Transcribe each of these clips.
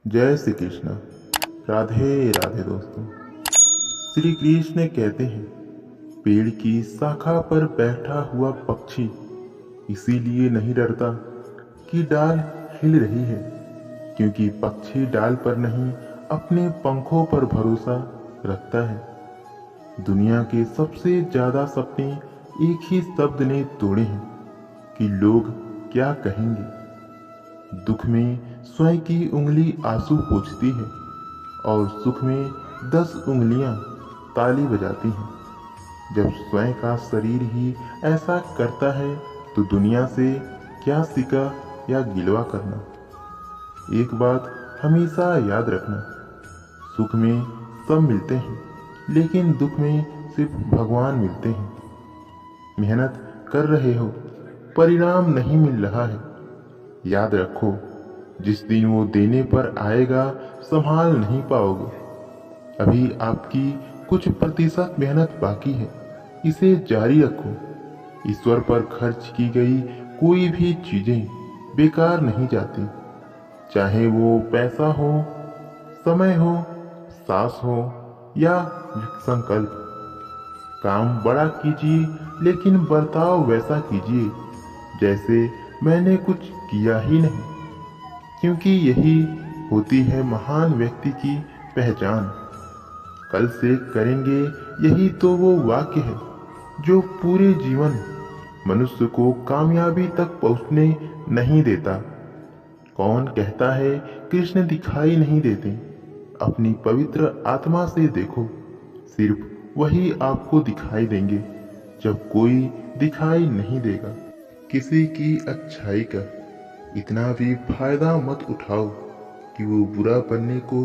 जय श्री कृष्ण। राधे राधे दोस्तों। श्री कृष्ण कहते हैं, पेड़ की शाखा पर बैठा हुआ पक्षी इसीलिए नहीं डरता कि डाल हिल रही है, क्योंकि पक्षी डाल पर नहीं अपने पंखों पर भरोसा रखता है। दुनिया के सबसे ज्यादा सपने एक ही शब्द ने तोड़े हैं कि लोग क्या कहेंगे। दुख में स्वयं की उंगली आंसू पोंछती है और सुख में 10 उंगलियां ताली बजाती हैं। जब स्वयं का शरीर ही ऐसा करता है तो दुनिया से क्या सिका या गिलवा करना। एक बात हमेशा याद रखना, सुख में सब मिलते हैं लेकिन दुख में सिर्फ भगवान मिलते हैं। मेहनत कर रहे हो, परिणाम नहीं मिल रहा है, याद रखो जिस दिन वो देने पर आएगा संभाल नहीं पाओगे। अभी आपकी कुछ प्रतिशत मेहनत बाकी है, इसे जारी रखो। ईश्वर पर खर्च की गई कोई भी चीजें बेकार नहीं जाती, चाहे वो पैसा हो, समय हो, सांस हो या संकल्प। काम बड़ा कीजिए लेकिन बर्ताव वैसा कीजिए जैसे मैंने कुछ किया ही नहीं, क्योंकि यही होती है महान व्यक्ति की पहचान। कल से करेंगे, यही तो वो वाक्य है जो पूरे जीवन मनुष्य को कामयाबी तक पहुंचने नहीं देता। कौन कहता है कृष्ण दिखाई नहीं देते? अपनी पवित्र आत्मा से देखो, सिर्फ वही आपको दिखाई देंगे जब कोई दिखाई नहीं देगा। किसी की अच्छाई का इतना भी फायदा मत उठाओ कि वो बुरा बनने को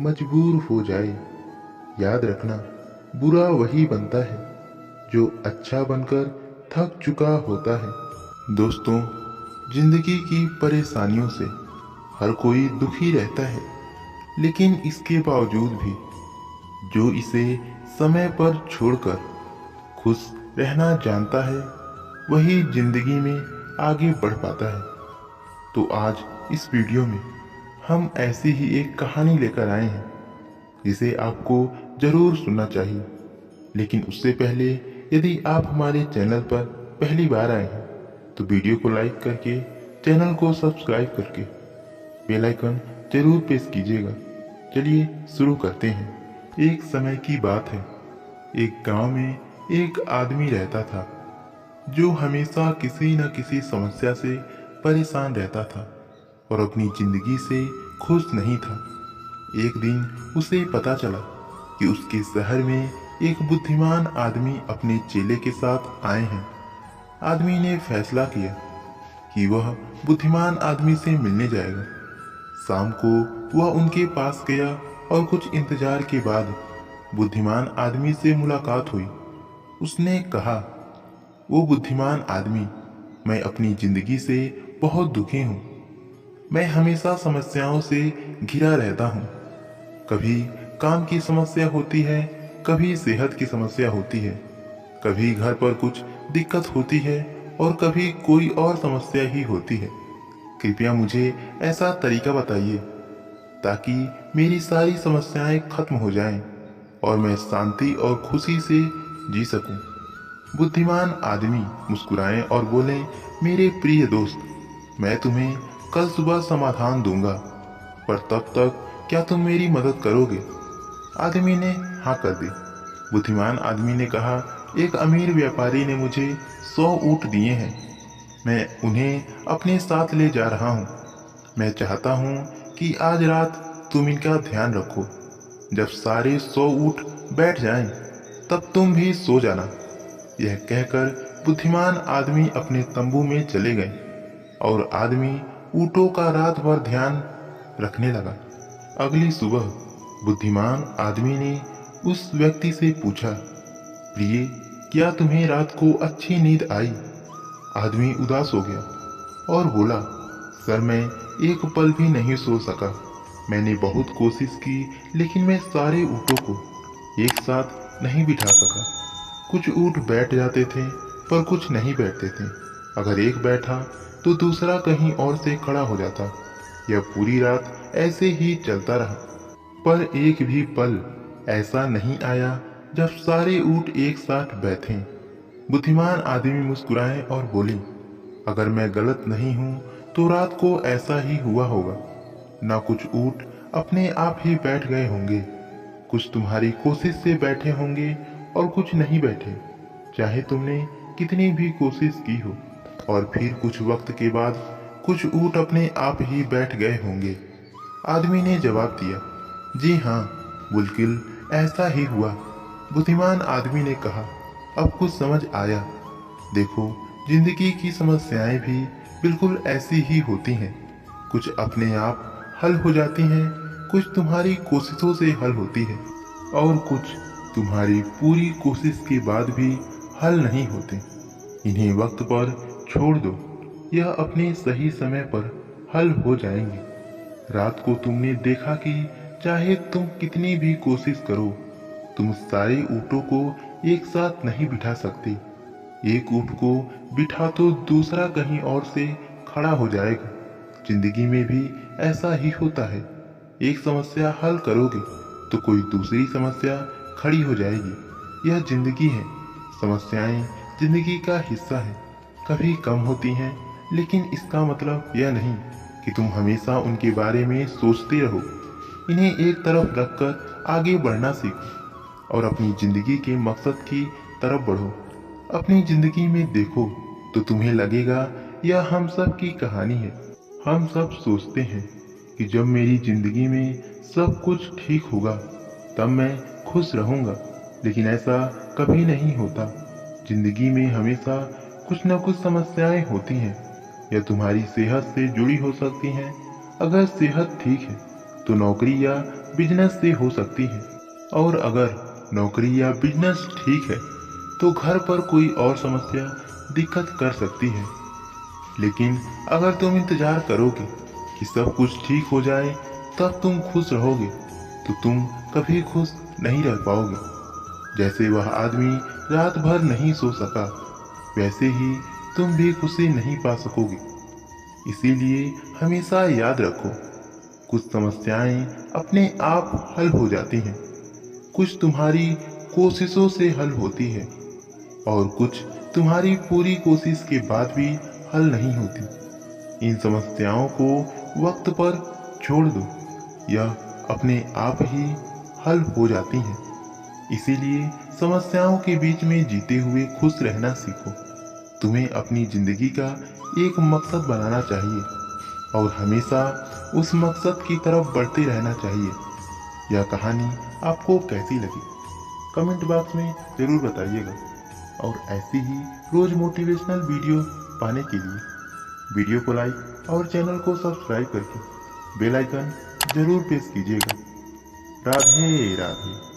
मजबूर हो जाए। याद रखना, बुरा वही बनता है जो अच्छा बनकर थक चुका होता है। दोस्तों, जिंदगी की परेशानियों से हर कोई दुखी रहता है, लेकिन इसके बावजूद भी जो इसे समय पर छोड़कर खुश रहना जानता है वही जिंदगी में आगे बढ़ पाता है। तो आज इस वीडियो में हम ऐसी ही एक कहानी लेकर आए हैं जिसे आपको जरूर सुनना चाहिए। लेकिन उससे पहले यदि आप हमारे चैनल पर पहली बार आए हैं तो वीडियो को लाइक करके, चैनल को सब्सक्राइब करके बेल आइकन जरूर प्रेस कीजिएगा। चलिए शुरू करते हैं। एक समय की बात है, एक गांव में एक आदमी रहता था जो हमेशा किसी न किसी समस्या से परेशान रहता था और अपनी जिंदगी से खुश नहीं था। एक दिन उसे पता चला कि उसके शहर में एक बुद्धिमान आदमी अपने चेले के साथ आए हैं। आदमी ने फैसला किया कि वह बुद्धिमान आदमी से मिलने जाएगा। शाम को वह उनके पास गया और कुछ इंतजार के बाद बुद्धिमान आदमी से मुलाकात हुई। उसने कहा, वो बुद्धिमान आदमी, मैं अपनी जिंदगी से बहुत दुखी हूँ। मैं हमेशा समस्याओं से घिरा रहता हूँ। कभी काम की समस्या होती है, कभी सेहत की समस्या होती है, कभी घर पर कुछ दिक्कत होती है और कभी कोई और समस्या ही होती है। कृपया मुझे ऐसा तरीका बताइए ताकि मेरी सारी समस्याएं खत्म हो जाएं और मैं शांति और खुशी से जी सकूं। बुद्धिमान आदमी मुस्कुराए और बोले, मेरे प्रिय दोस्त, मैं तुम्हें कल सुबह समाधान दूंगा, पर तब तक क्या तुम मेरी मदद करोगे? आदमी ने हाँ कर दी। बुद्धिमान आदमी ने कहा, एक अमीर व्यापारी ने मुझे 100 ऊंट दिए हैं, मैं उन्हें अपने साथ ले जा रहा हूँ। मैं चाहता हूँ कि आज रात तुम इनका ध्यान रखो। जब सारे 100 ऊंट बैठ जाएं, तब तुम भी सो जाना। यह कहकर बुद्धिमान आदमी अपने तंबू में चले गए और आदमी ऊँटों का रात भर ध्यान रखने लगा। अगली सुबह बुद्धिमान आदमी ने उस व्यक्ति से पूछा, प्रिय, क्या तुम्हें रात को अच्छी नींद आई? आदमी उदास हो गया और बोला, सर, मैं एक पल भी नहीं सो सका। मैंने बहुत कोशिश की लेकिन मैं सारे ऊँटों को एक साथ नहीं बिठा सका। कुछ ऊँट बैठ जाते थे पर कुछ नहीं बैठते थे। अगर एक बैठा तो दूसरा कहीं और से खड़ा हो जाता। यह पूरी रात ऐसे ही चलता रहा, पर एक भी पल ऐसा नहीं आया जब सारे ऊंट एक साथ बैठे। बुद्धिमान आदमी मुस्कुराए और बोले, अगर मैं गलत नहीं हूं तो रात को ऐसा ही हुआ होगा। ना कुछ ऊंट अपने आप ही बैठ गए होंगे, कुछ तुम्हारी कोशिश से बैठे होंगे और कुछ नहीं बैठे, चाहे तुमने कितनी भी कोशिश की हो। और फिर कुछ वक्त के बाद कुछ ऊंट अपने आप ही बैठ गए होंगे। आदमी ने जवाब दिया, जी हाँ, बिल्कुल ऐसा ही हुआ। बुद्धिमान आदमी ने कहा, अब कुछ समझ आया। देखो, जिंदगी की समस्याएं भी बिल्कुल ऐसी ही होती हैं। कुछ अपने आप हल हो जाती हैं, कुछ तुम्हारी कोशिशों से हल होती है और कुछ तुम्हारी पूरी कोशिश के बाद भी हल नहीं होते। इन्हें वक्त पर छोड़ दो, यह अपने सही समय पर हल हो जाएंगे। रात को तुमने देखा कि चाहे तुम कितनी भी कोशिश करो, तुम सारे ऊँटों को एक साथ नहीं बिठा सकते। एक ऊँट को बिठा तो दूसरा कहीं और से खड़ा हो जाएगा। जिंदगी में भी ऐसा ही होता है, एक समस्या हल करोगे तो कोई दूसरी समस्या खड़ी हो जाएगी। यह जिंदगी है, समस्याएं जिंदगी का हिस्सा है। कभी कम होती हैं, लेकिन इसका मतलब यह नहीं कि तुम हमेशा उनके बारे में सोचते रहो। इन्हें एक तरफ रखकर आगे बढ़ना सीखो और अपनी जिंदगी के मकसद की तरफ बढ़ो। अपनी जिंदगी में देखो तो तुम्हें लगेगा यह हम सब की कहानी है। हम सब सोचते हैं कि जब मेरी जिंदगी में सब कुछ ठीक होगा तब मैं खुश रहूंगा, लेकिन ऐसा कभी नहीं होता। जिंदगी में हमेशा कुछ न कुछ समस्याएं होती हैं। यह तुम्हारी सेहत से जुड़ी हो सकती हैं। अगर सेहत ठीक है तो नौकरी या बिजनेस से हो सकती है, और अगर नौकरी या बिजनेस ठीक है तो घर पर कोई और समस्या दिक्कत कर सकती है। लेकिन अगर तुम इंतजार करोगे कि सब कुछ ठीक हो जाए तब तुम खुश रहोगे, तो तुम कभी खुश नहीं रह पाओगे। जैसे वह आदमी रात भर नहीं सो सका, वैसे ही तुम भी खुशी नहीं पा सकोगे। इसीलिए हमेशा याद रखो, कुछ समस्याएं अपने आप हल हो जाती हैं, कुछ तुम्हारी कोशिशों से हल होती है और कुछ तुम्हारी पूरी कोशिश के बाद भी हल नहीं होती। इन समस्याओं को वक्त पर छोड़ दो, यह अपने आप ही हल हो जाती हैं। इसीलिए समस्याओं के बीच में जीते हुए खुश रहना सीखो। तुम्हें अपनी जिंदगी का एक मकसद बनाना चाहिए और हमेशा उस मकसद की तरफ बढ़ते रहना चाहिए। यह कहानी आपको कैसी लगी कमेंट बॉक्स में ज़रूर बताइएगा, और ऐसी ही रोज मोटिवेशनल वीडियो पाने के लिए वीडियो को लाइक और चैनल को सब्सक्राइब करके बेल आइकन जरूर प्रेस कीजिएगा। राधे राधे।